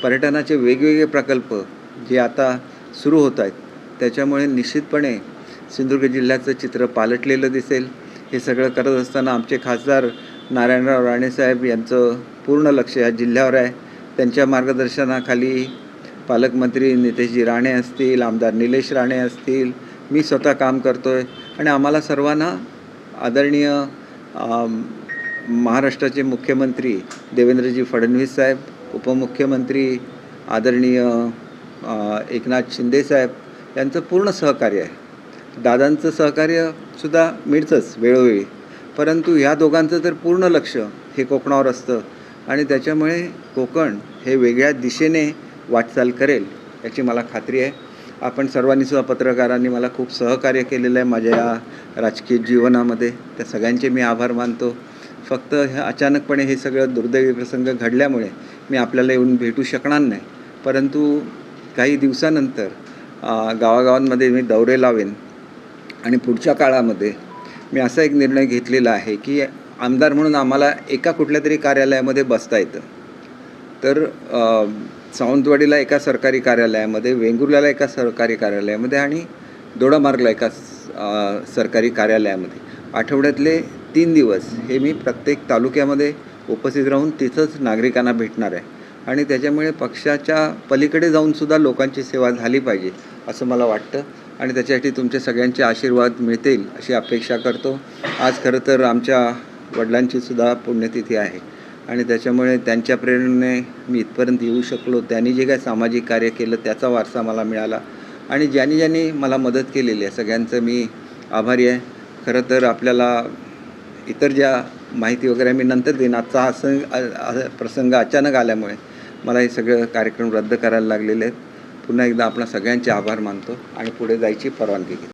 पर्यटनाचे वेगवेगळे प्रकल्प जे आता सुरू होत आहेत त्याच्यामुळे निश्चितपणे सिंधुदुर्ग जिल्ह्याचं चित्र पालटलेलं दिसेल. हे सगळं करत असताना आमचे खासदार नारायणराव राणेसाहेब यांचं पूर्ण लक्ष या जिल्ह्यावर आहे. त्यांच्या मार्गदर्शनाखाली पालकमंत्री नितेशजी राणे असतील, आमदार निलेश राणे असतील, मी स्वतः काम करतो आहे आणि आम्हाला सर्वांना आदरणीय महाराष्ट्राचे मुख्यमंत्री देवेंद्रजी फडणवीस साहेब, उपमुख्यमंत्री आदरणीय एकनाथ शिंदे साहेब यांचं पूर्ण सहकार्य आहे. दादांचं सहकार्यसुद्धा मिळतंच वेळोवेळी, परंतु ह्या दोघांचं तर पूर्ण लक्ष हे कोकणावर असतं आणि त्याच्यामुळे कोकण हे वेगळ्या दिशेने वाटचाल करेल याची मला खात्री आहे. आपण सर्वांनीसुद्धा पत्रकारांनी मला खूप सहकार्य केलेलं आहे माझ्या या राजकीय जीवनामध्ये. त्या सगळ्यांचे मी आभार मानतो. फक्त अचानकपणे हे सगळं दुर्दैवी प्रसंग घडल्यामुळे मी आपल्याला येऊन भेटू शकणार नाही, परंतु काही दिवसानंतर गावागावांमध्ये मी दौरे लावेन आणि पुढच्या काळामध्ये मी असा एक निर्णय घेतलेला आहे की आमदार म्हणून आम्हाला एका कुठल्या तरी कार्यालयामध्ये बसता येतं. तर सावंतवाडीला एका सरकारी कार्यालयामध्ये, वेंगुर्ल्याला एका सरकारी कार्यालयामध्ये आणि दोडामार्गला एका सरकारी कार्यालयामध्ये आठवड्यातले 3 दिवस हे मी प्रत्येक तालुक्यामध्ये उपस्थित राहून तिथंच नागरिकांना भेटणार आहे आणि त्याच्यामुळे पक्षाच्या पलीकडे जाऊनसुद्धा लोकांची सेवा झाली पाहिजे असं मला वाटतं आणि त्याच्यासाठी तुमचे सगळ्यांचे आशीर्वाद मिळतील अशी अपेक्षा करतो. आज खरं तर आमच्या वडिलांचीसुद्धा पुण्यतिथी आहे आणि त्याच्यामुळे त्यांच्या प्रेरणेने मी इथपर्यंत येऊ शकलो. त्यांनी जे काय सामाजिक कार्य केलं त्याचा वारसा मला मिळाला आणि ज्यांनी मला मदत केलेली आहे सगळ्यांचं मी आभारी आहे. खरं तर आपल्याला इतर ज्या माहिती वगैरे मी नंतर देईन. आजचा प्रसंग अचानक आल्यामुळे मला हे सगळं कार्यक्रम रद्द करायला लागलेले आहेत. पुन्हा एकदा आपल्या सगळ्यांचे आभार मानतो आणि पुढे जायची परवानगी घेतो.